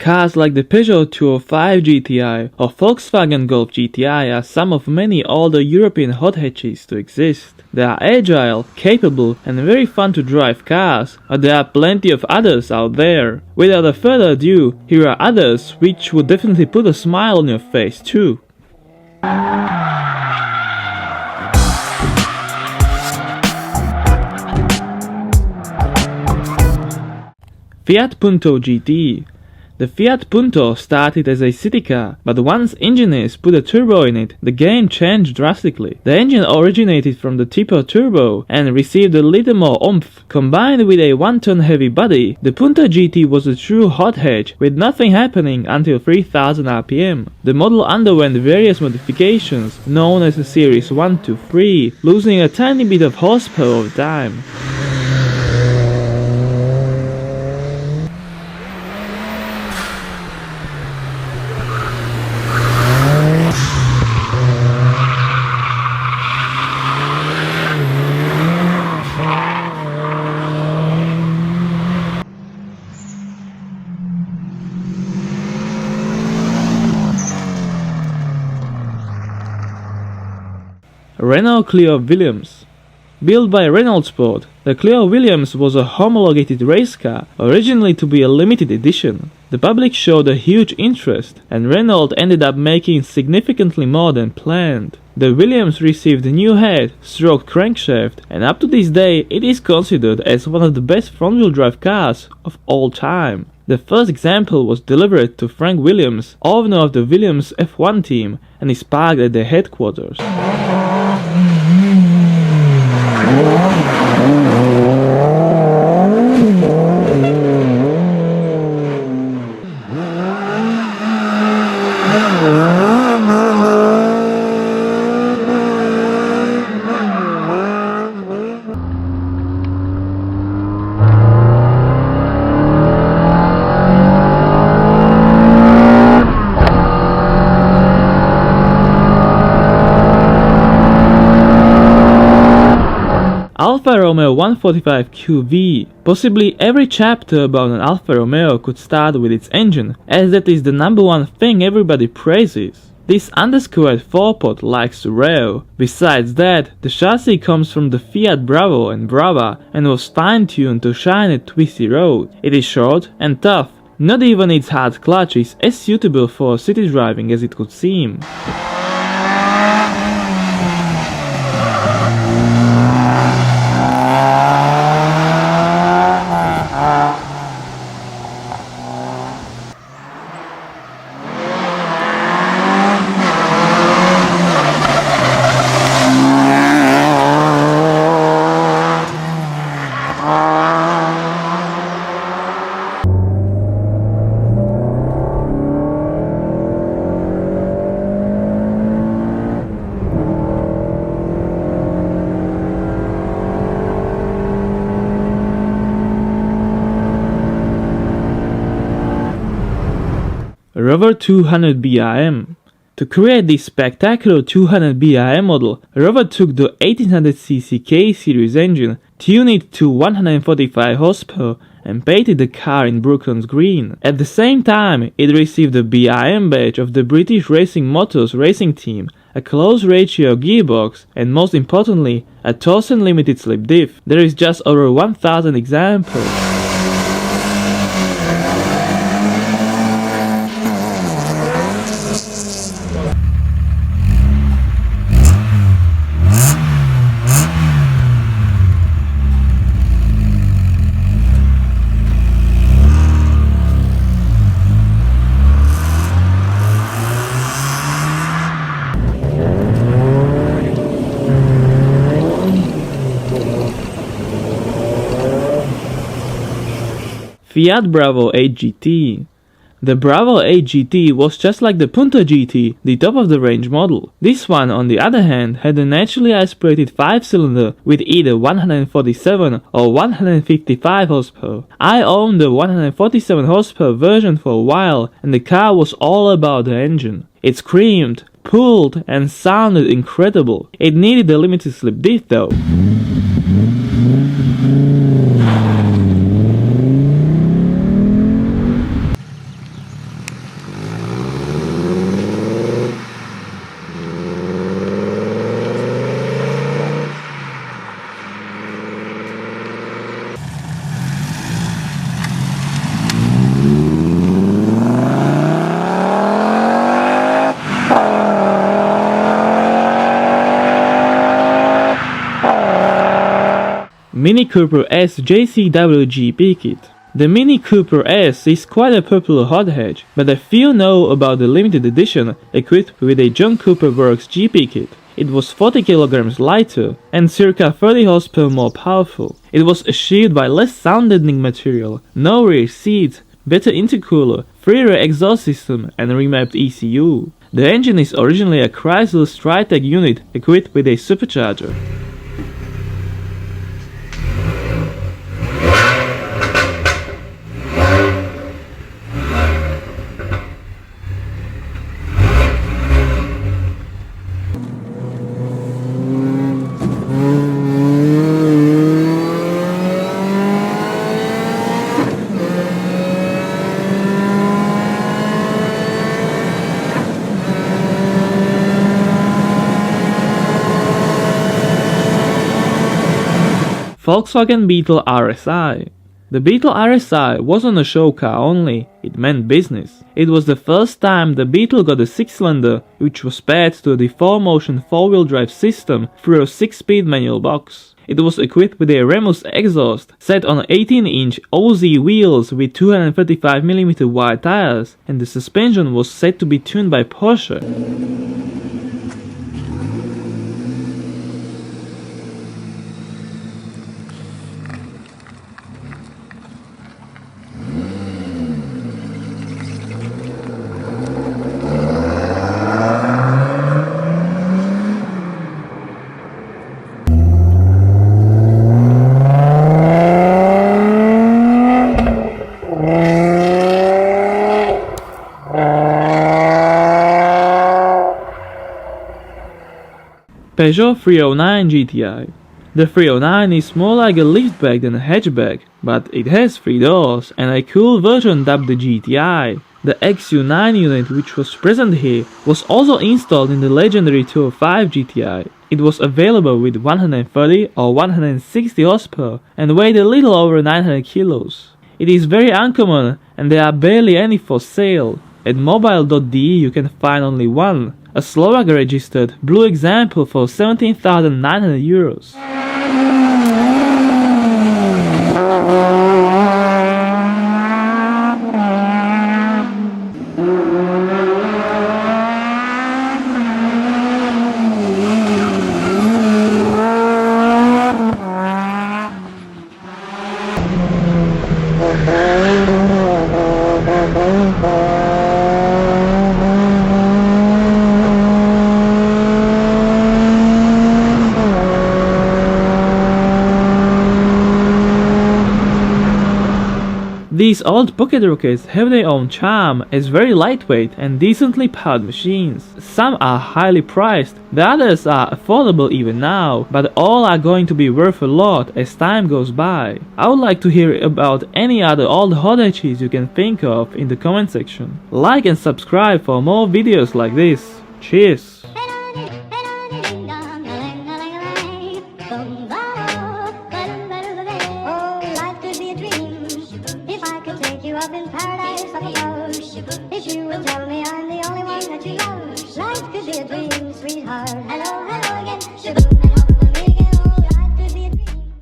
Cars like the Peugeot 205 GTI or Volkswagen Golf GTI are some of many older European hot hatches to exist. They are agile, capable and very fun to drive cars, but there are plenty of others out there. Without further ado, here are others which would definitely put a smile on your face too. Fiat Punto GT. The Fiat Punto started as a city car, but once engineers put a turbo in it, the game changed drastically. The engine originated from the Tipo Turbo and received a little more oomph. Combined with a 1-ton heavy body, the Punto GT was a true hot hatch, with nothing happening until 3000 rpm. The model underwent various modifications, known as the Series 1 to 3, losing a tiny bit of horsepower over time. Renault Clio Williams. Built by Renault Sport, the Clio Williams was a homologated race car, originally to be a limited edition. The public showed a huge interest, and Renault ended up making significantly more than planned. The Williams received a new head, stroked crankshaft, and up to this day it is considered as one of the best front-wheel drive cars of all time. The first example was delivered to Frank Williams, owner of the Williams F1 team, and is parked at their headquarters. Alfa Romeo 145 QV. Possibly every chapter about an Alfa Romeo could start with its engine, as that is the number one thing everybody praises. This underscored 4-pot likes to rave. Besides that, the chassis comes from the Fiat Bravo and Brava and was fine-tuned to shine a twisty road. It is short and tough. Not even its hard clutch is as suitable for city driving as it could seem. Rover 200 BRM. To create this spectacular 200 BRM model, Rover took the 1800cc K-series engine, tuned it to 145 horsepower and painted the car in Brooklands green. At the same time, it received the BRM badge of the British Racing Motors racing team, a close ratio gearbox and most importantly, a Torsen limited slip diff. There is just over 1000 examples. Fiat Bravo HGT. The Bravo HGT was just like the Punto GT, the top-of-the-range model. This one, on the other hand, had a naturally aspirated 5-cylinder with either 147 or 155 horsepower. I owned the 147 horsepower version for a while, and the car was all about the engine. It screamed, pulled, and sounded incredible. It needed a limited slip diff though. Mini Cooper S JCW GP kit. The Mini Cooper S is quite a popular hot hatch, but a few know about the limited edition equipped with a John Cooper Works GP kit. It was 40 kg lighter and circa 30 horsepower more powerful. It was achieved by less sound-deadening material, no rear seats, better intercooler, freer exhaust system and remapped ECU. The engine is originally a Chrysler Strytec unit equipped with a supercharger. Volkswagen Beetle RSI. The Beetle RSI wasn't a show car only, it meant business. It was the first time the Beetle got a 6-cylinder, which was paired to the 4-motion 4-wheel drive system through a 6-speed manual box. It was equipped with a Remus exhaust, set on 18-inch OZ wheels with 235mm wide tires, and the suspension was said to be tuned by Porsche. Peugeot 309 GTI. The 309 is more like a liftback than a hatchback, but it has 3 doors and a cool version dubbed the GTI. The XU9 unit which was present here was also installed in the legendary 205 GTI. It was available with 130 or 160 horsepower and weighed a little over 900 kilos. It is very uncommon and there are barely any for sale. At mobile.de you can find only one, a Slovak registered blue example for 17,900 euros. These old pocket rockets have their own charm as very lightweight and decently powered machines. Some are highly priced, the others are affordable even now, but all are going to be worth a lot as time goes by. I would like to hear about any other old hot hatches you can think of in the comment section. Like and subscribe for more videos like this. Cheers! Up in paradise, I suppose. If you would tell me I'm the only one that you love, life could be a dream, sweetheart.